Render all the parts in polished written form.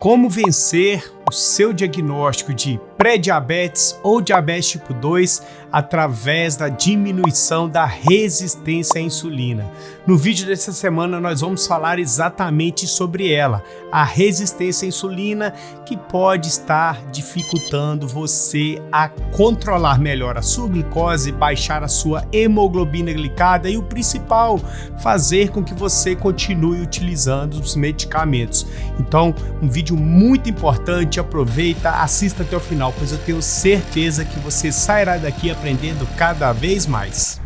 Como vencer o seu diagnóstico de pré-diabetes ou diabetes tipo 2 através da diminuição da resistência à insulina. No vídeo dessa semana nós vamos falar exatamente sobre ela, a resistência à insulina, que pode estar dificultando você a controlar melhor a sua glicose, baixar a sua hemoglobina glicada e o principal, fazer com que você continue utilizando os medicamentos. Então, um vídeo muito importante, aproveita, assista até o final, pois eu tenho certeza que você sairá daqui aprendendo cada vez mais.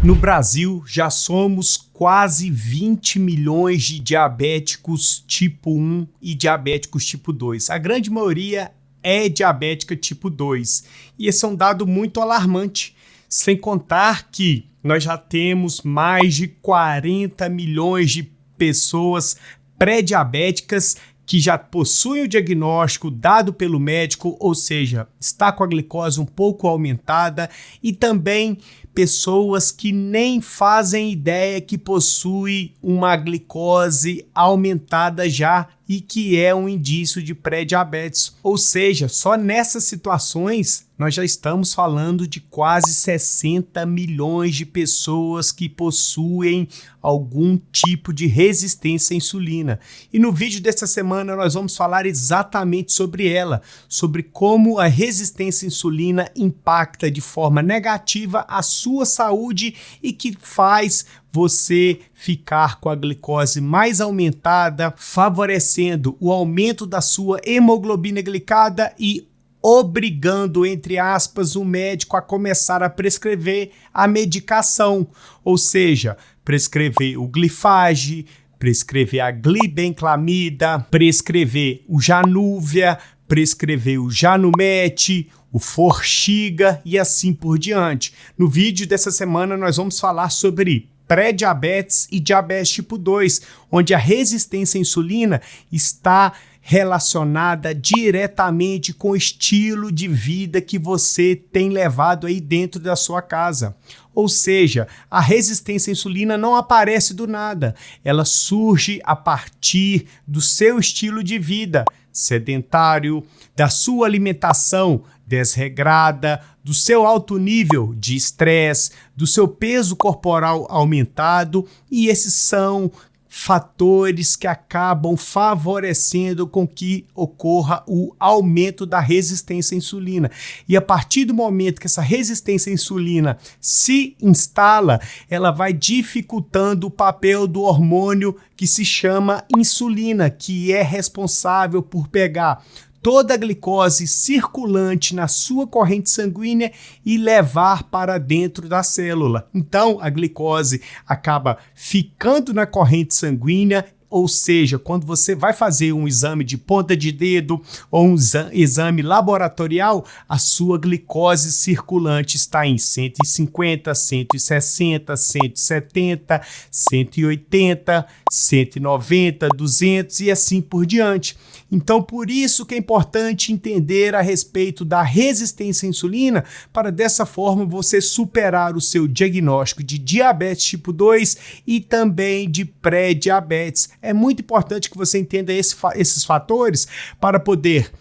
No Brasil, já somos quase 20 milhões de diabéticos tipo 1 e diabéticos tipo 2. A grande maioria é diabética tipo 2. E esse é um dado muito alarmante, sem contar que nós já temos mais de 40 milhões de pessoas pré-diabéticas que já possuem o diagnóstico dado pelo médico, ou seja, está com a glicose um pouco aumentada, e também pessoas que nem fazem ideia que possui uma glicose aumentada já e que é um indício de pré-diabetes. Ou seja, só nessas situações nós já estamos falando de quase 60 milhões de pessoas que possuem algum tipo de resistência à insulina. E no vídeo dessa semana nós vamos falar exatamente sobre ela, sobre como a resistência à insulina impacta de forma negativa a sua saúde e que faz você ficar com a glicose mais aumentada, favorecendo o aumento da sua hemoglobina glicada e obrigando, entre aspas, o médico a começar a prescrever a medicação, ou seja, prescrever o Glifage, prescrever a glibenclamida, prescrever o Januvia, prescrever o Janumet, o Forxiga e assim por diante. No vídeo dessa semana nós vamos falar sobre pré-diabetes e diabetes tipo 2, onde a resistência à insulina está relacionada diretamente com o estilo de vida que você tem levado aí dentro da sua casa. Ou seja, a resistência à insulina não aparece do nada, ela surge a partir do seu estilo de vida sedentário, da sua alimentação desregrada, do seu alto nível de estresse, do seu peso corporal aumentado, e esses são fatores que acabam favorecendo com que ocorra o aumento da resistência à insulina. E a partir do momento que essa resistência à insulina se instala, ela vai dificultando o papel do hormônio que se chama insulina, que é responsável por pegar toda a glicose circulante na sua corrente sanguínea e levar para dentro da célula. Então, a glicose acaba ficando na corrente sanguínea, ou seja, quando você vai fazer um exame de ponta de dedo ou um exame laboratorial, a sua glicose circulante está em 150, 160, 170, 180, 190, 200 e assim por diante. Então, por isso que é importante entender a respeito da resistência à insulina, para dessa forma você superar o seu diagnóstico de diabetes tipo 2 e também de pré-diabetes. É muito importante que você entenda esses fatores para poder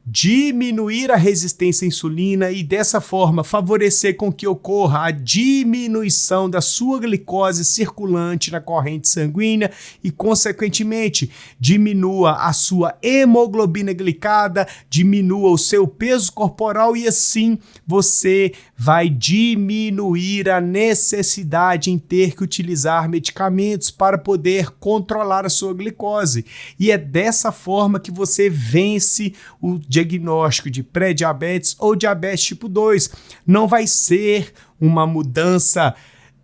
diminuir a resistência à insulina e dessa forma favorecer com que ocorra a diminuição da sua glicose circulante na corrente sanguínea e, consequentemente, diminua a sua hemoglobina glicada, diminua o seu peso corporal e assim você vai diminuir a necessidade em ter que utilizar medicamentos para poder controlar a sua glicose. E é dessa forma que você vence o diagnóstico de pré-diabetes ou diabetes tipo 2. Não vai ser uma mudança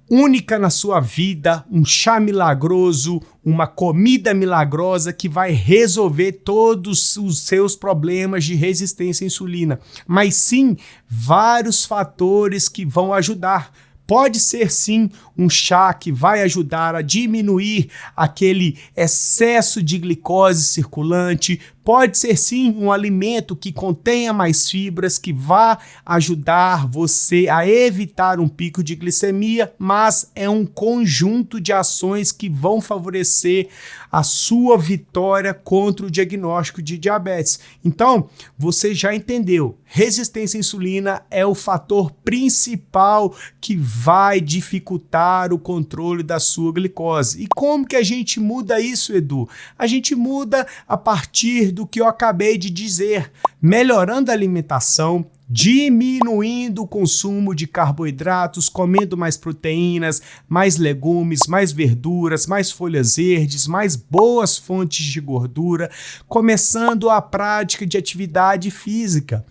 única na sua vida, um chá milagroso, uma comida milagrosa que vai resolver todos os seus problemas de resistência à insulina, mas sim vários fatores que vão ajudar. Pode ser sim um chá que vai ajudar a diminuir aquele excesso de glicose circulante, Pode ser sim um alimento que contenha mais fibras, que vá ajudar você a evitar um pico de glicemia, mas é um conjunto de ações que vão favorecer a sua vitória contra o diagnóstico de diabetes. Então, você já entendeu, resistência à insulina é o fator principal que vai dificultar o controle da sua glicose. E como que a gente muda isso, Edu? A gente muda a partir do que eu acabei de dizer, melhorando a alimentação, diminuindo o consumo de carboidratos, comendo mais proteínas, mais legumes, mais verduras, mais folhas verdes, mais boas fontes de gordura, começando a prática de atividade física.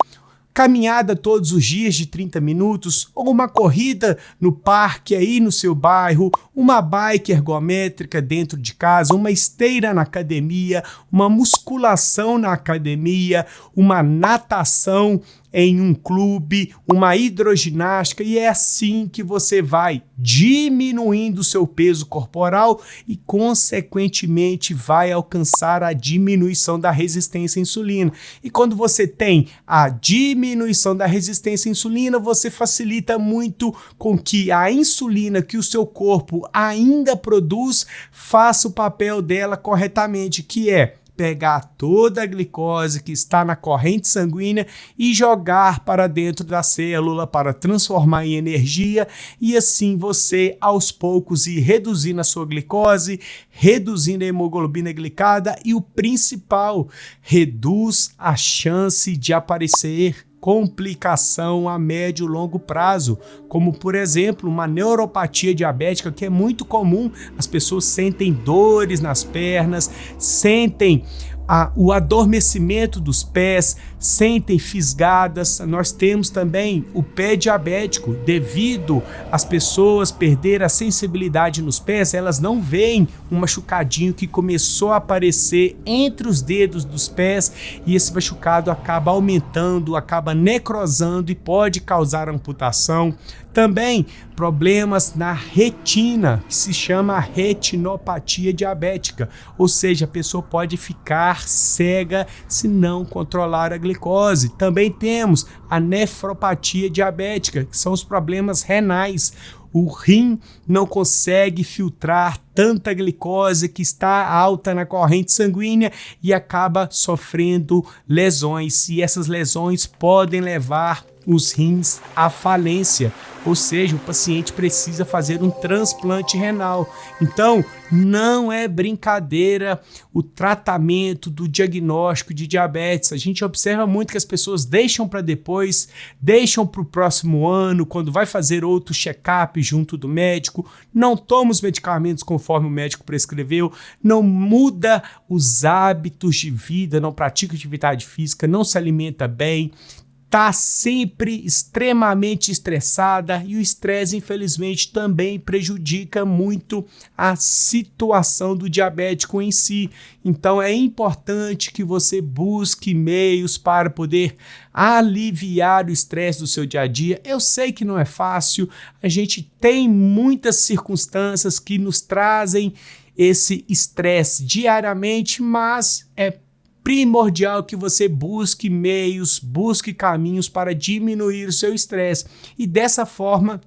Caminhada todos os dias de 30 minutos, ou uma corrida no parque aí no seu bairro, uma bike ergométrica dentro de casa, uma esteira na academia, uma musculação na academia, uma natação em um clube, uma hidroginástica, e é assim que você vai diminuindo o seu peso corporal e, consequentemente, vai alcançar a diminuição da resistência à insulina. E quando você tem a diminuição da resistência à insulina, você facilita muito com que a insulina que o seu corpo ainda produz faça o papel dela corretamente, que é pegar toda a glicose que está na corrente sanguínea e jogar para dentro da célula para transformar em energia, e assim você aos poucos ir reduzindo a sua glicose, reduzindo a hemoglobina glicada e o principal, reduz a chance de aparecer complicação a médio e longo prazo, como por exemplo uma neuropatia diabética, que é muito comum. As pessoas sentem dores nas pernas, sentem o adormecimento dos pés, sentem fisgadas. Nós temos também o pé diabético, devido às pessoas perderem a sensibilidade nos pés, elas não veem um machucadinho que começou a aparecer entre os dedos dos pés, e esse machucado acaba aumentando, acaba necrosando e pode causar amputação. Também problemas na retina, que se chama retinopatia diabética, ou seja, a pessoa pode ficar cega se não controlar a glicose. Também temos a nefropatia diabética, que são os problemas renais. O rim não consegue filtrar tanta glicose que está alta na corrente sanguínea e acaba sofrendo lesões, e essas lesões podem levar os rins à falência, ou seja, o paciente precisa fazer um transplante renal. Então, não é brincadeira o tratamento do diagnóstico de diabetes. A gente observa muito que as pessoas deixam para depois, deixam para o próximo ano, quando vai fazer outro check-up junto do médico, não toma os medicamentos conforme o médico prescreveu, não muda os hábitos de vida, não pratica atividade física, não se alimenta bem, está sempre extremamente estressada, e o estresse, infelizmente, também prejudica muito a situação do diabético em si. Então, é importante que você busque meios para poder aliviar o estresse do seu dia a dia. Eu sei que não é fácil, a gente tem muitas circunstâncias que nos trazem esse estresse diariamente, mas é primordial que você busque meios, busque caminhos para diminuir o seu estresse e dessa forma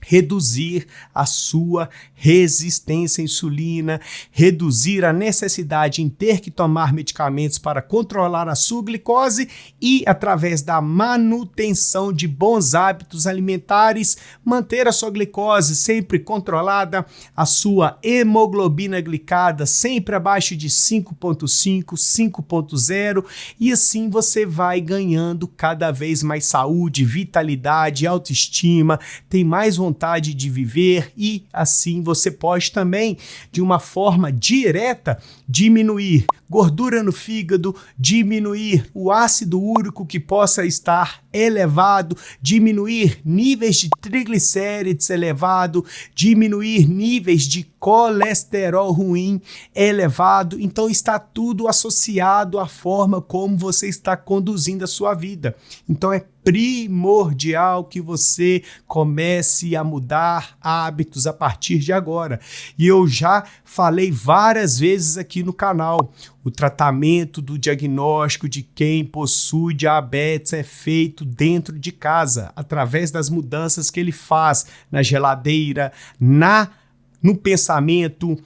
reduzir a sua resistência à insulina, reduzir a necessidade em ter que tomar medicamentos para controlar a sua glicose e, através da manutenção de bons hábitos alimentares, manter a sua glicose sempre controlada, a sua hemoglobina glicada sempre abaixo de 5,5, 5,0, e assim você vai ganhando cada vez mais saúde, vitalidade, autoestima, tem mais vontade de viver, e assim você pode também, de uma forma direta, diminuir gordura no fígado, diminuir o ácido úrico que possa estar elevado, diminuir níveis de triglicérides elevado, diminuir níveis de colesterol ruim elevado. Então está tudo associado à forma como você está conduzindo a sua vida. Então é primordial que você comece a mudar hábitos a partir de agora. E eu já falei várias vezes aqui no canal, o tratamento do diagnóstico de quem possui diabetes é feito dentro de casa, através das mudanças que ele faz na geladeira, no pensamento,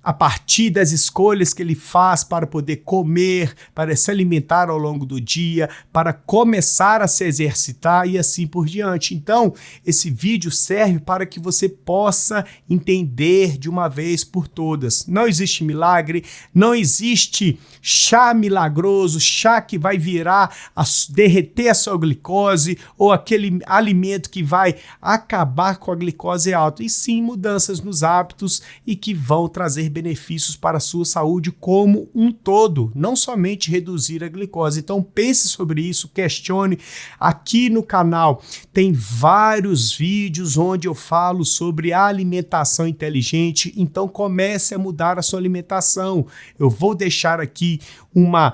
a partir das escolhas que ele faz para poder comer, para se alimentar ao longo do dia, para começar a se exercitar e assim por diante. Então, esse vídeo serve para que você possa entender de uma vez por todas. Não existe milagre, não existe chá milagroso, chá que vai derreter a sua glicose ou aquele alimento que vai acabar com a glicose alta, e sim mudanças nos hábitos e que vão trazer benefícios para a sua saúde como um todo, não somente reduzir a glicose. Então pense sobre isso, questione. Aqui no canal tem vários vídeos onde eu falo sobre alimentação inteligente, então comece a mudar a sua alimentação. Eu vou deixar aqui uma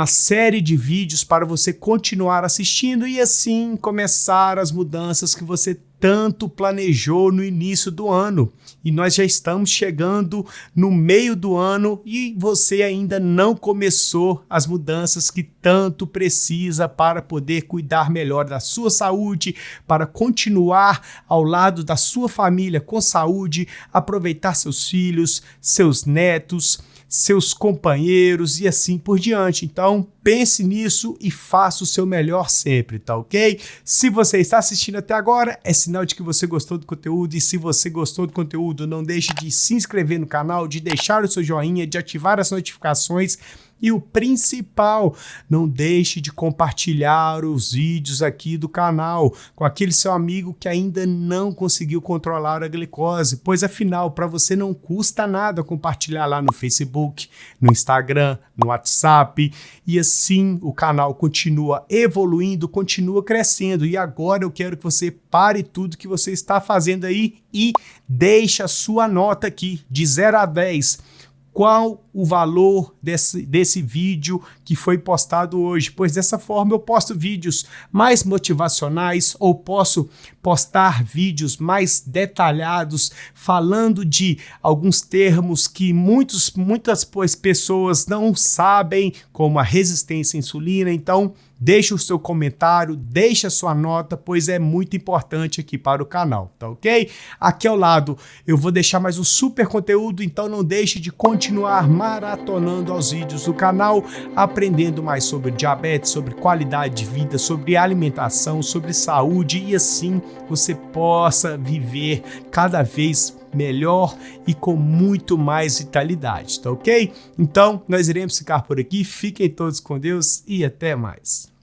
série de vídeos para você continuar assistindo e assim começar as mudanças que você tanto planejou no início do ano. E nós já estamos chegando no meio do ano e você ainda não começou as mudanças que tanto precisa para poder cuidar melhor da sua saúde, para continuar ao lado da sua família com saúde, aproveitar seus filhos, seus netos, seus companheiros e assim por diante. Então, pense nisso e faça o seu melhor sempre, tá ok? Se você está assistindo até agora, é sinal de que você gostou do conteúdo, e se você gostou do conteúdo, não deixe de se inscrever no canal, de deixar o seu joinha, de ativar as notificações. E o principal, não deixe de compartilhar os vídeos aqui do canal com aquele seu amigo que ainda não conseguiu controlar a glicose, pois afinal, para você não custa nada compartilhar lá no Facebook, no Instagram, no WhatsApp, e assim o canal continua evoluindo, continua crescendo. E agora eu quero que você pare tudo que você está fazendo aí e deixe a sua nota aqui de 0 a 10. Qual o valor desse vídeo que foi postado hoje? Pois dessa forma eu posto vídeos mais motivacionais ou posso postar vídeos mais detalhados falando de alguns termos que muitas pessoas não sabem, como a resistência à insulina. Então, deixe o seu comentário, deixe a sua nota, pois é muito importante aqui para o canal, tá ok? Aqui ao lado eu vou deixar mais um super conteúdo, então não deixe de continuar maratonando aos vídeos do canal, aprendendo mais sobre diabetes, sobre qualidade de vida, sobre alimentação, sobre saúde, e assim você possa viver cada vez melhor e com muito mais vitalidade, tá ok? Então, nós iremos ficar por aqui, fiquem todos com Deus e até mais.